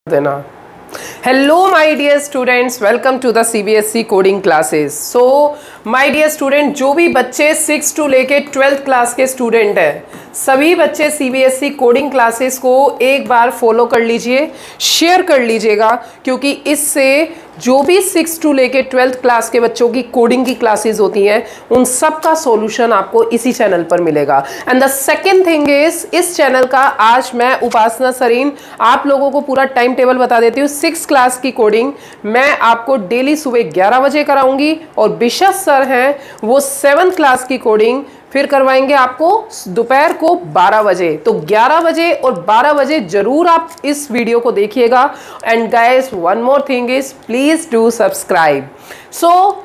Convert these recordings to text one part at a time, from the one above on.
देना। Hello my dear students, welcome to the CBSE coding classes. So my dear student, जो भी बच्चे 6 to लेके 12th क्लास के स्टूडेंट हैं, सभी बच्चे सीबीएसई कोडिंग क्लासेस को एक बार फॉलो कर लीजिए, शेयर कर लीजिएगा, क्योंकि इससे जो भी 6 टू लेके 12th क्लास के बच्चों की कोडिंग की क्लासेस होती हैं, उन सब का सॉल्यूशन आपको इसी चैनल पर मिलेगा। And the second thing is, इस चैनल का आज मैं उपासना सरीन आप लोगों को पूरा टाइम टेबल बता देती हूँ। 6 क्लास की कोडिंग मैं आपको डेली सुबह 11 बजे कराऊंगी, और बिशस सर हैं वो 7th क्लास की कोडिंग फिर करवाएंगे आपको दोपहर को 12 बजे। तो 11 बजे और 12 बजे जरूर आप इस वीडियो को देखिएगा। And guys, one more thing is, please do subscribe. So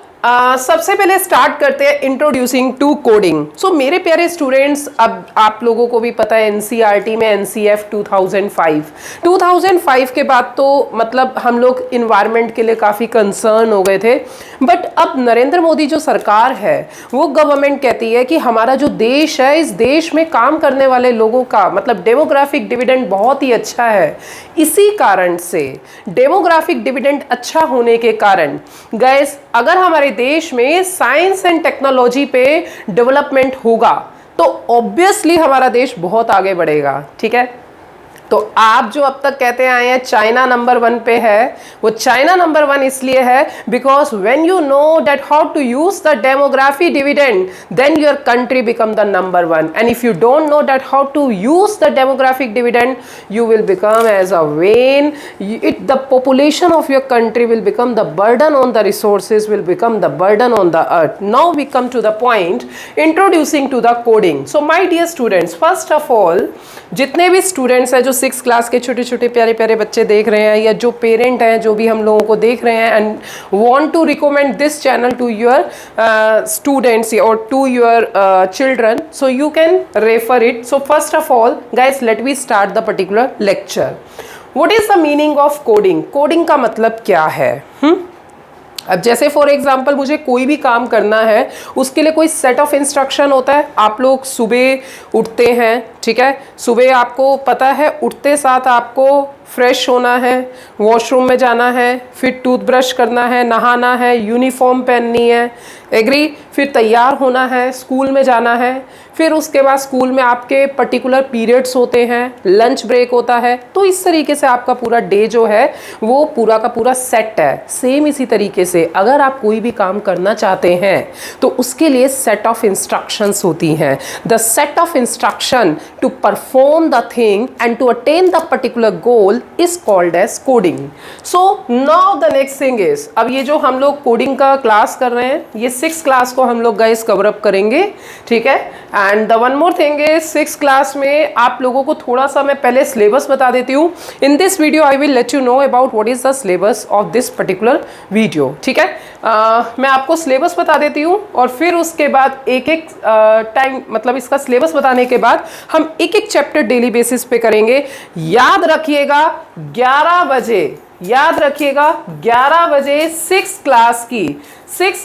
सबसे पहले स्टार्ट करते हैं इंट्रोड्यूसिंग टू कोडिंग। सो मेरे प्यारे स्टूडेंट्स, अब आप लोगों को भी पता है एनसीईआरटी में एनसीएफ 2005 के बाद तो मतलब हम लोग इन्वायरमेंट के लिए काफ़ी कंसर्न हो गए थे। बट अब नरेंद्र मोदी जो सरकार है, वो गवर्नमेंट कहती है कि हमारा जो देश है, इस देश में काम करने वाले लोगों का मतलब डेमोग्राफिक डिविडेंड बहुत ही अच्छा है। इसी कारण से डेमोग्राफिक डिविडेंड अच्छा होने के कारण गाइस, अगर हमारे देश में साइंस एंड टेक्नोलॉजी पे डेवलपमेंट होगा तो ऑब्वियसली हमारा देश बहुत आगे बढ़ेगा। ठीक है, तो आप जो अब तक कहते आए हैं चाइना नंबर 1 पे है, वो चाइना नंबर 1 इसलिए है because when you know that how to use the demography dividend, then your country become the number 1। And if you don't know that how to use the demographic dividend, you will become as a vain, the population of your country will become the burden on the resources, will become the burden on the earth. Now we come to the point, introducing to the coding. So my dear students, first of all, जितने भी students हैं जो 6 class के छोटे छोटे प्यारे प्यारे बच्चे देख रहे हैं, या जो पेरेंट हैं जो भी हम लोगों को देख रहे हैं and want to recommend this channel to your students और to your children, so you can refer it. So first of all guys, let we start the particular lecture. What is the meaning of coding? Coding का मतलब क्या है? अब जैसे for example मुझे कोई भी काम करना है, उसके लिए कोई सेट ऑफ इंस्ट्रक्शन होता है। आप लोग सुबह उठते हैं, ठीक है, सुबह आपको पता है उठते साथ आपको फ्रेश होना है, वॉशरूम में जाना है, फिर टूथब्रश करना है, नहाना है, यूनिफॉर्म पहननी है, एग्री, फिर तैयार होना है, स्कूल में जाना है, फिर उसके बाद स्कूल में आपके पर्टिकुलर पीरियड्स होते हैं, लंच ब्रेक होता है। तो इस तरीके से आपका पूरा डे जो है वो पूरा का पूरा सेट है। सेम इसी तरीके से अगर आप कोई भी काम करना चाहते हैं तो उसके लिए सेट ऑफ इंस्ट्रक्शंस होती हैं। The set of instruction to perform the thing and to attain the particular goal is called as coding. So now the next thing is, अब ये जो हम लोग कोडिंग का क्लास कर रहे हैं, ये 6 क्लास को हम लोग गाइस कवर अप करेंगे, ठीक है। And the one more thing is, 6 class में आप लोगों को थोड़ा सा मैं पहले सिलेबस बता देती हूँ। In this video I will let you know about what is the syllabus of this particular video, ठीक है। मैं आपको सिलेबस बता देती हूँ, और फिर उसके बाद एक एक टाइम मतलब इसका सिलेबस बताने के बाद हम एक एक चैप्टर डेली बेसिस पे करेंगे। याद रखिएगा 11 बजे, याद रखिएगा 11 बजे 6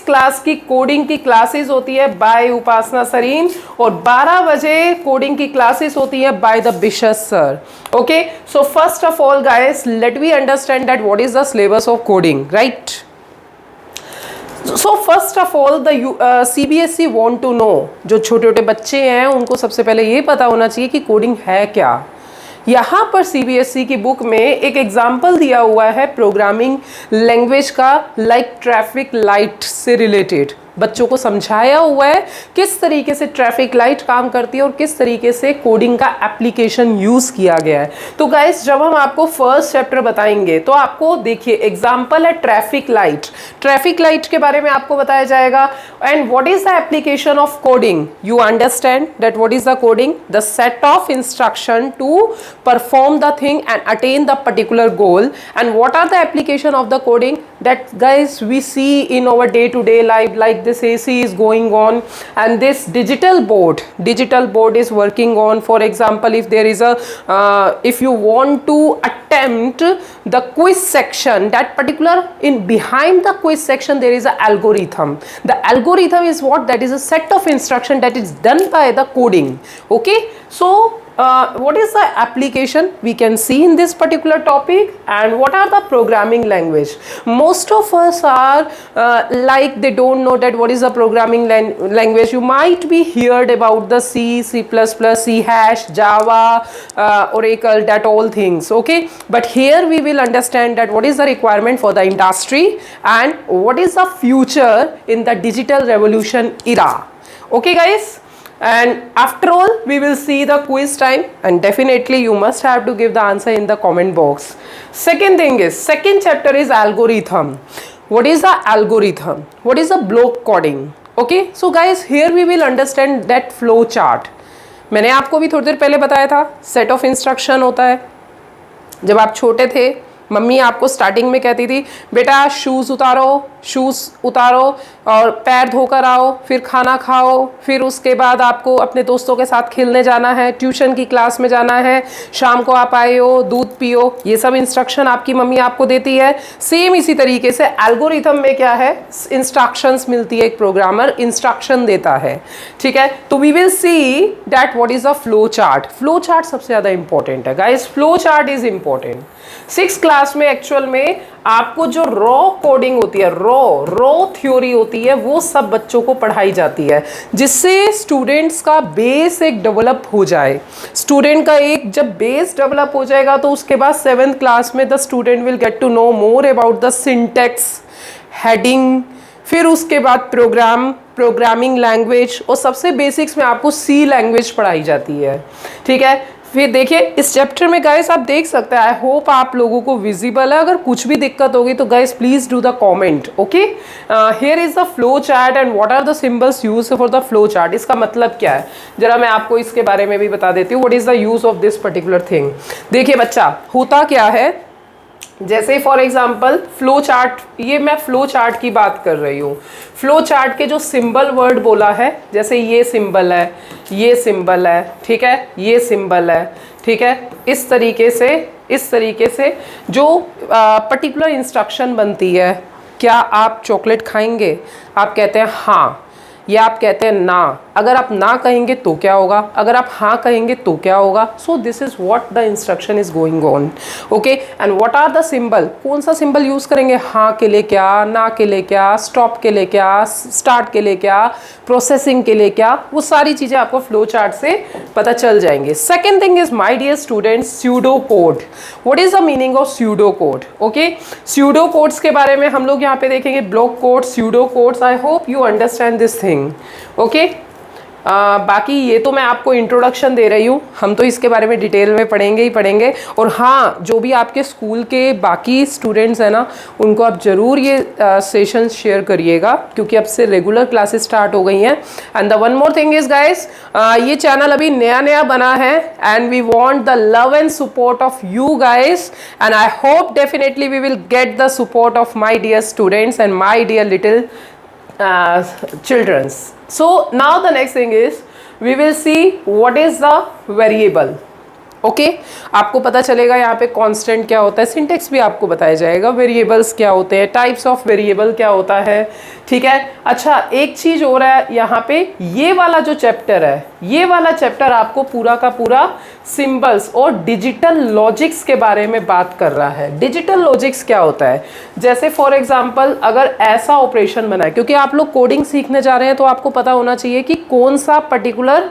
क्लास की कोडिंग की क्लासेस होती है बाय उपासना सरीन, और 12 बजे कोडिंग की क्लासेस होती है बाय द बिशस sir. Okay, so first of all guys, let we understand that what is the syllabus of coding, right. So first of all the CBSE want to know, जो छोटे छोटे बच्चे हैं उनको सबसे पहले ये पता होना चाहिए कि कोडिंग है क्या। यहाँ पर सीबीएसई की बुक में एक एग्जाम्पल दिया हुआ है प्रोग्रामिंग लैंग्वेज का, लाइक ट्रैफिक लाइट से रिलेटेड बच्चों को समझाया हुआ है किस तरीके से ट्रैफिक लाइट काम करती है और किस तरीके से कोडिंग का एप्लीकेशन यूज किया गया है। तो गाइस, जब हम आपको फर्स्ट चैप्टर बताएंगे तो आपको देखिए एग्जांपल है ट्रैफिक लाइट। ट्रैफिक लाइट के बारे में आपको बताया जाएगा। And what is the application of coding? You understand that what is the coding? The set of instruction to perform the thing and attain the particular goal. And what are the application of the coding that guys we see in our day-to-day life, like this AC is going on and this digital board is working on. For example, if there is a if you want to attempt the quiz section, that particular in behind the quiz section there is a algorithm. The algorithm is what? That is a set of instruction that is done by the coding. Okay, so what is the application we can see in this particular topic, and what are the programming language? Most of us are like they don't know that what is the programming language. You might be heard about the C, C++, C hash, Java, Oracle, that all things, okay? But here we will understand that what is the requirement for the industry and what is the future in the digital revolution era. Okay guys, and after all we will see the quiz time, and definitely you must have to give the answer in the comment box. Second thing is, second chapter is algorithm. What is the algorithm? What is the block coding? Okay, so guys here we will understand that flow chart. मैंने आपको भी थोड़ी देर पहले बताया था set of instruction होता है. जब आप छोटे थे मम्मी आपको स्टार्टिंग में कहती थी बेटा शूज़ उतारो और पैर धोकर आओ, फिर खाना खाओ, फिर उसके बाद आपको अपने दोस्तों के साथ खेलने जाना है, ट्यूशन की क्लास में जाना है, शाम को आप आए हो, दूध पियो. ये सब इंस्ट्रक्शन आपकी मम्मी आपको देती है. सेम इसी तरीके से एल्गोरिथम में क्या है, इंस्ट्रक्शंस मिलती है. एक प्रोग्रामर इंस्ट्रक्शन देता है, ठीक है. तो we will see that what is a flow chart. Flow chart सबसे ज़्यादा इंपॉर्टेंट है guys. Flow chart is important. 6th class में एक्चुअल में आपको जो रॉ कोडिंग होती है, रॉ थ्योरी होती है, वो सब बच्चों को पढ़ाई जाती है, जिससे स्टूडेंट्स का बेस एक डेवलप हो जाए. स्टूडेंट का एक जब बेस डेवलप हो जाएगा तो उसके बाद 7th क्लास में the student will get to know more about the syntax, heading, फिर उसके बाद प्रोग्रामिंग लैंग्वेज, और सबसे बेसिक्स में आपको सी लैंग्वेज पढ़ाई जाती है, ठीक है. फिर देखिए इस चैप्टर में गाइस आप देख सकते हैं, आई होप आप लोगों को विजिबल है. अगर कुछ भी दिक्कत होगी तो guys please do the comment. Okay, here is the flow chart and what are the symbols use for the flow chart. इसका मतलब क्या है जरा मैं आपको इसके बारे में भी बता देती हूँ. What is the use of this particular thing. देखिए बच्चा, होता क्या है, जैसे फॉर एग्जाम्पल फ्लो चार्ट, ये मैं फ्लो चार्ट की बात कर रही हूँ. फ्लो चार्ट के जो सिंबल वर्ड बोला है, जैसे ये सिंबल है, ये सिंबल है, ठीक है, ये सिंबल है, ठीक है. इस तरीके से जो पर्टिकुलर इंस्ट्रक्शन बनती है. क्या आप चॉकलेट खाएंगे? आप कहते हैं हाँ, या आप कहते हैं ना. अगर आप ना कहेंगे तो क्या होगा, अगर आप हाँ कहेंगे तो क्या होगा. So this is what the instruction is going on. Okay, and what are the symbol. कौन सा सिंबल यूज करेंगे, हाँ के लिए क्या, ना के लिए क्या, स्टॉप के लिए क्या, स्टार्ट के लिए क्या, प्रोसेसिंग के लिए क्या, वो सारी चीजें आपको फ्लो चार्ट से पता चल जाएंगे. Second thing is my dear students, pseudo code. What is the meaning of pseudo code. Okay, pseudo codes के बारे में हम लोग यहाँ पे देखेंगे. Block code, pseudo codes. I hope you understand this thing. Okay, बाकी ये तो मैं आपको इंट्रोडक्शन दे रही हूँ, हम तो इसके बारे में डिटेल में पढ़ेंगे ही पढ़ेंगे. और हाँ, जो भी आपके स्कूल के बाकी स्टूडेंट्स हैं ना, उनको आप ज़रूर ये सेशन शेयर करिएगा, क्योंकि अब से रेगुलर क्लासेस स्टार्ट हो गई हैं. And the one more thing is guys, ये चैनल अभी नया बना है and we want the love and support of you guys, and I hope definitely we will get the support of my dear students and my dear little children's. So now the next thing is we will see what is the variable. Okay, आपको पता चलेगा यहाँ पे constant क्या होता है, syntax भी आपको बताया जाएगा, वेरिएबल्स क्या होते हैं, टाइप्स ऑफ वेरिएबल क्या होता है, ठीक है. अच्छा, एक चीज़ हो रहा है यहाँ पे, ये वाला जो चैप्टर है, ये वाला चैप्टर आपको पूरा का पूरा सिंबल्स और डिजिटल लॉजिक्स के बारे में बात कर रहा है. डिजिटल लॉजिक्स क्या होता है, जैसे फॉर एग्जाम्पल अगर ऐसा ऑपरेशन बना है, क्योंकि आप लोग कोडिंग सीखने जा रहे हैं तो आपको पता होना चाहिए कि कौन सा पर्टिकुलर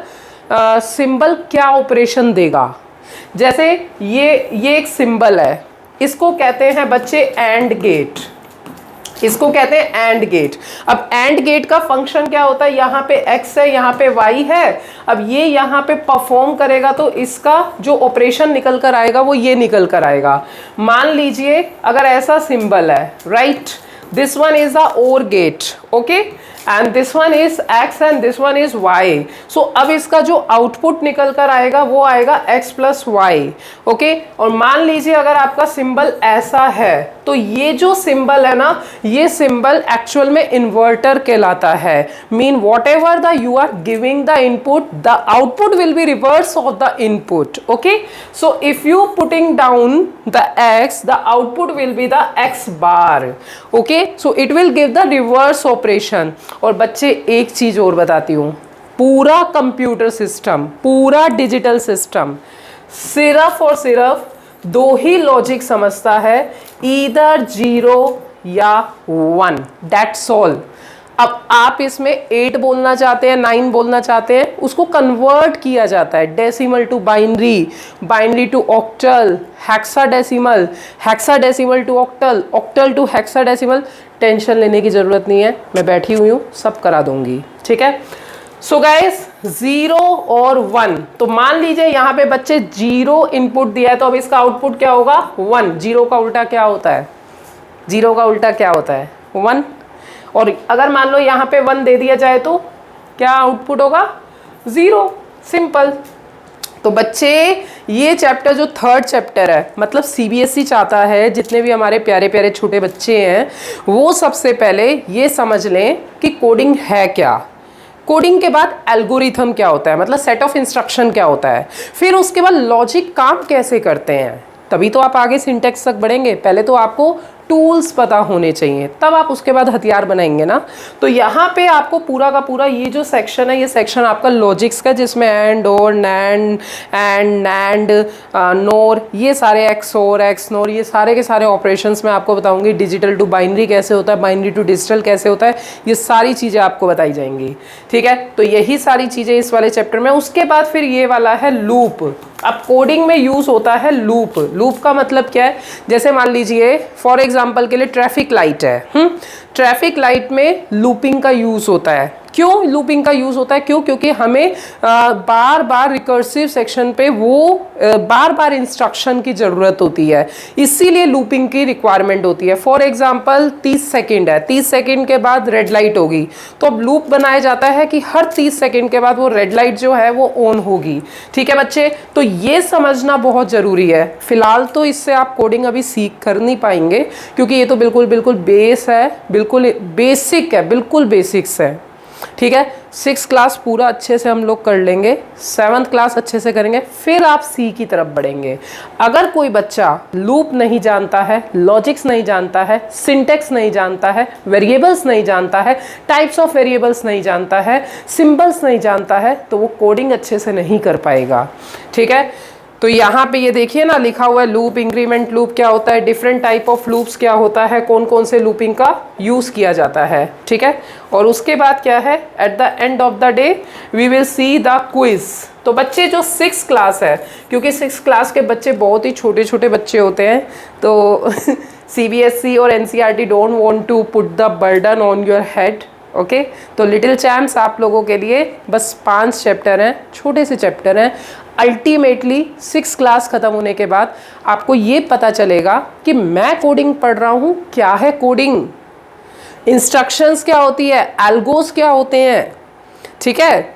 सिंबल क्या ऑपरेशन देगा. जैसे ये एक सिंबल है, इसको कहते हैं बच्चे एंड गेट. इसको कहते हैं एंड गेट. अब एंड गेट का फंक्शन क्या होता है, यहाँ पे x है, यहाँ पे y है. अब ये यहाँ पे परफॉर्म करेगा तो इसका जो ऑपरेशन निकल कर आएगा वो ये निकल कर आएगा. मान लीजिए अगर ऐसा सिंबल है, right, this one is the OR gate, okay, and this one is x and this one is y. so अब इसका जो आउटपुट निकल कर आएगा वो आएगा x plus y. ओके, और मान लीजिए अगर आपका सिंबल ऐसा है तो ये जो सिंबल है ना, ये सिंबल एक्चुअल में इन्वर्टर कहलाता है. Mean whatever the you are giving the input, the output will be reverse of the input. Okay, so if you putting down the x, the output will be the x bar. Okay, so it will give the reverse operation. और बच्चे एक चीज और बताती हूँ, पूरा computer system, पूरा digital system सिर्फ और सिर्फ दो ही लॉजिक समझता है, ईदर 0 या 1, दैट्स ऑल। अब आप इसमें 8 बोलना चाहते हैं, 9 बोलना चाहते हैं, उसको कन्वर्ट किया जाता है decimal to binary, binary to octal, hexadecimal, hexadecimal to octal, octal to hexadecimal. Tension लेने की ज़रूरत नहीं है, मैं बैठी हुई हूँ, सब करा दूंगी, ठीक है। सो गाइस 0 और 1, तो मान लीजिए यहाँ पे बच्चे 0 इनपुट दिया है, तो अब इसका आउटपुट क्या होगा 1। 0 का उल्टा क्या होता है, 0 का उल्टा क्या होता है 1। और अगर मान लो यहाँ पे 1 दे दिया जाए तो क्या आउटपुट होगा 0, सिंपल। तो बच्चे ये चैप्टर जो थर्ड चैप्टर है, मतलब सीबीएसई चाहता है जितने भी हमारे प्यारे प्यारे छोटे बच्चे हैं वो सबसे पहले ये समझ लें कि कोडिंग है क्या, कोडिंग के बाद एल्गोरिथम क्या होता है, मतलब सेट ऑफ इंस्ट्रक्शन क्या होता है, फिर उसके बाद लॉजिक काम कैसे करते हैं, तभी तो आप आगे सिंटेक्स तक बढ़ेंगे। पहले तो आपको टूल्स पता होने चाहिए, तब आप उसके बाद हथियार बनाएंगे ना। तो यहाँ पे आपको पूरा का पूरा ये जो सेक्शन है, ये सेक्शन आपका लॉजिक्स का, जिसमें एंड, और, नैंड, एंड, नैंड, नोर, ये सारे एक्सोर, एक्स नोर, ये सारे के सारे ऑपरेशंस मैं आपको बताऊंगी। डिजिटल टू बाइनरी कैसे होता है, बाइनरी टू डिजिटल कैसे होता है, ये सारी चीज़ें आपको बताई जाएंगी, ठीक है। तो यही सारी चीज़ें इस वाले चैप्टर में। उसके बाद फिर ये वाला है लूप। अब कोडिंग में यूज़ होता है लूप। लूप का मतलब क्या है, जैसे मान लीजिए फॉर एग्जांपल के लिए ट्रैफिक लाइट है, ट्रैफिक लाइट में लूपिंग का यूज़ होता है। क्यों लूपिंग का यूज़ होता है, क्यों, क्योंकि हमें बार बार रिकर्सिव सेक्शन पे वो बार बार इंस्ट्रक्शन की ज़रूरत होती है, इसीलिए लूपिंग की रिक्वायरमेंट होती है। फॉर एग्जांपल 30 सेकेंड है, 30 सेकेंड के बाद रेड लाइट होगी, तो अब लूप बनाया जाता है कि हर 30 सेकेंड के बाद वो रेड लाइट जो है वो ऑन होगी, ठीक है बच्चे। तो ये समझना बहुत ज़रूरी है। फिलहाल तो इससे आप कोडिंग अभी सीख कर नहीं पाएंगे, क्योंकि ये तो बिल्कुल बिल्कुल बेस है, बिल्कुल बेसिक है, बिल्कुल बेसिक्स है, ठीक है। 6th क्लास पूरा अच्छे से हम लोग कर लेंगे, 7th क्लास अच्छे से करेंगे, फिर आप सी की तरफ बढ़ेंगे। अगर कोई बच्चा लूप नहीं जानता है, लॉजिक्स नहीं जानता है, सिंटेक्स नहीं जानता है, वेरिएबल्स नहीं जानता है, टाइप्स ऑफ वेरिएबल्स नहीं जानता है, सिंबल्स नहीं जानता है, तो वो कोडिंग अच्छे से नहीं कर पाएगा, ठीक है। तो यहाँ पे ये देखिए ना, लिखा हुआ है लूप, इंक्रीमेंट लूप क्या होता है, डिफरेंट टाइप ऑफ लूप्स क्या होता है, कौन कौन से लूपिंग का यूज़ किया जाता है, ठीक है। और उसके बाद क्या है, at the end of the day we will see the quiz. तो बच्चे जो 6th क्लास है, क्योंकि 6th क्लास के बच्चे बहुत ही छोटे छोटे बच्चे होते हैं, तो सीबीएसई और NCERT don't want to put the burden on your head, okay. तो लिटिल चैम्प्स आप लोगों के लिए बस 5 चैप्टर हैं, छोटे से चैप्टर हैं। अल्टीमेटली 6th क्लास ख़त्म होने के बाद आपको ये पता चलेगा कि मैं कोडिंग पढ़ रहा हूँ, क्या है कोडिंग, इंस्ट्रक्शंस क्या होती है, एल्गोस क्या होते हैं, ठीक है,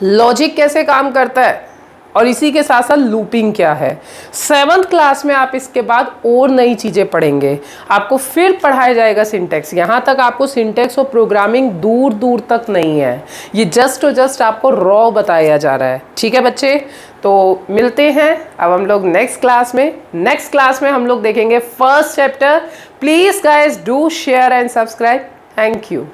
लॉजिक कैसे काम करता है, और इसी के साथ साथ लूपिंग क्या है। 7th क्लास में आप इसके बाद और नई चीज़ें पढ़ेंगे, आपको फिर पढ़ाया जाएगा सिंटेक्स। यहाँ तक आपको सिंटेक्स और प्रोग्रामिंग दूर दूर तक नहीं है, ये जस्ट और जस्ट आपको रॉ बताया जा रहा है, ठीक है बच्चे। तो मिलते हैं अब हम लोग नेक्स्ट क्लास में। नेक्स्ट क्लास में हम लोग देखेंगे 1st chapter. Please guys do share and subscribe. Thank you.